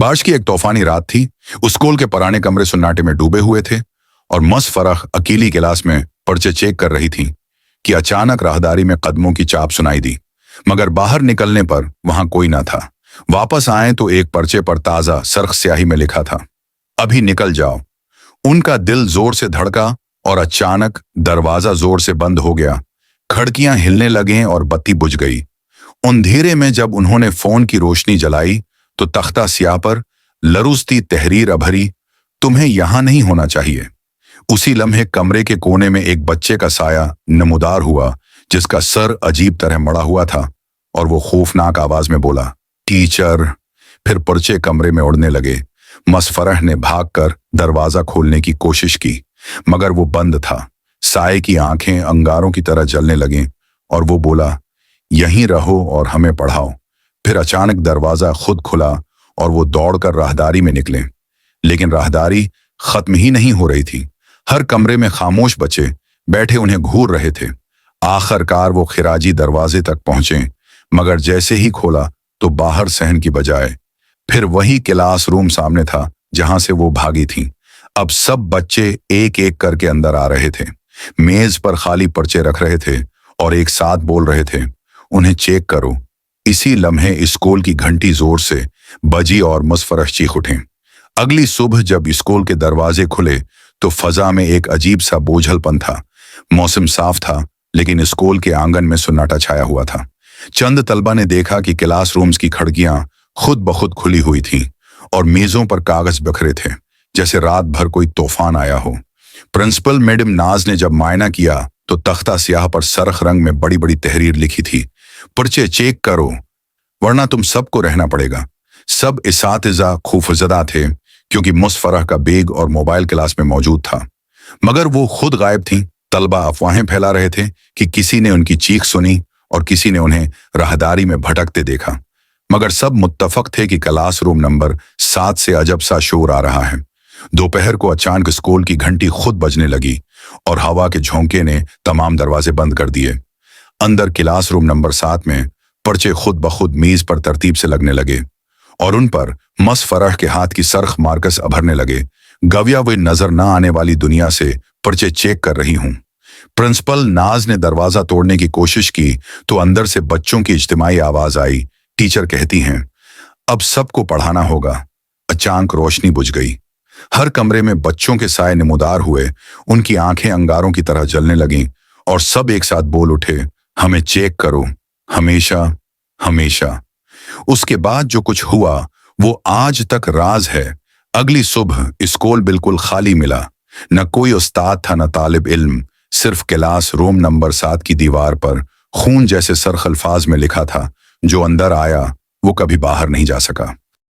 बारिश की एक तूफानी रात थी। स्कूल के पुराने कमरे सन्नाटे में डूबे हुए थे और मसफरह अकेली क्लास में पर्चे चेक कर रही थी कि अचानक राहदारी में कदमों की चाप सुनाई दी, मगर बाहर निकलने पर वहां कोई ना था। वापस आए तो एक पर्चे पर ताजा सर्ख स्याही में लिखा था, अभी निकल जाओ। उनका दिल जोर से धड़का और अचानक दरवाजा जोर से बंद हो गया। खिड़कियां हिलने लगे और बत्ती बुझ गई। अंधेरे में जब उन्होंने फोन की रोशनी जलाई तो तख्ता स्याह पर लरुस्ती तहरीर अभरी, तुम्हें यहां नहीं होना चाहिए। उसी लम्हे कमरे के कोने में एक बच्चे का साया नमूदार हुआ, जिसका सर अजीब तरह मड़ा हुआ था, और वो खौफनाक आवाज में बोला, टीचर। फिर पर्चे कमरे में उड़ने लगे। मसफरह ने भागकर दरवाजा खोलने की कोशिश की, मगर वो बंद था। साये की आंखें अंगारों की तरह जलने लगीं और वो बोला, यहीं रहो और हमें पढ़ाओ। फिर अचानक दरवाजा खुद खुला और वो दौड़कर राहदारी में निकले, लेकिन राहदारी खत्म ही नहीं हो रही थी। हर कमरे में खामोश बच्चे बैठे उन्हें घूर रहे थे। आखिरकार वो खिराजी दरवाजे तक पहुंचे, मगर जैसे ही खोला तो बाहर सहन की बजाय फिर वही क्लासरूम सामने था जहां से वो भागी थी। अब सब बच्चे एक एक करके अंदर आ रहे थे, मेज पर खाली पर्चे रख रहे थे और एक साथ बोल रहे थे, उन्हें चेक करो। इसी लम्हे स्कूल की घंटी जोर से बजी और मुसफरह चीख उठे। अगली सुबह जब स्कूल के दरवाजे खुले तो फजा में एक अजीब सा बोझलपन था। मौसम साफ था, लेकिन स्कूल के आंगन में सन्नाटा छाया हुआ था। चंद तलबा ने देखा कि क्लासरूम्स की खिड़कियां खुद ब खुद खुली हुई थीं और मेजों पर कागज बिखरे थे, जैसे रात भर कोई तूफान आया हो। प्रिंसिपल मैडम नाज ने जब मायना किया तो तख्ता स्याह पर सरख रंग में बड़ी बड़ी तहरीर लिखी थी, पर्चे चेक करो वरना तुम सबको रहना पड़ेगा। सब इसातिज़ा खौफजदा थे क्योंकि मुसफरह का बैग और मोबाइल क्लास में मौजूद था, मगर वो खुद गायब थीं। तलबा अफवाहें फैला रहे थे कि किसी ने उनकी चीख सुनी और किसी ने उन्हें राहदारी में भटकते देखा, मगर सब मुत्तफक थे कि क्लासरूम नंबर 7 से अजब सा शोर आ रहा है। दोपहर को अचानक स्कूल की घंटी खुद बजने लगी और हवा के झोंके ने तमाम दरवाजे बंद कर दिए। अंदर क्लासरूम नंबर 7 में पर्चे खुद ब खुद मेज पर तरतीब से लगने लगे और उन पर मसफरह के हाथ की सरख मार्कस अभरने लगे। गविया वे नजर न आने वाली दुनिया से पर्चे चेक कर रही हूं। प्रिंसिपल नाज ने दरवाजा तोड़ने की कोशिश की तो अंदर से बच्चों की इज्तिमाई आवाज आई, टीचर कहती हैं, अब सबको पढ़ाना होगा। अचानक रोशनी बुझ गई। हर कमरे में बच्चों के साए नमूदार हुए, उनकी आंखें अंगारों की तरह जलने लगीं और सब एक साथ बोल उठे, हमें चेक करो, हमेशा हमेशा। उसके बाद जो कुछ हुआ वो आज तक राज है। अगली सुबह स्कूल बिल्कुल खाली मिला। न कोई उस्ताद था, न तालिब इल्म। सिर्फ क्लास रूम नंबर 7 की दीवार पर खून जैसे सरख अल्फाज में लिखा था, जो अंदर आया वो कभी बाहर नहीं जा सका।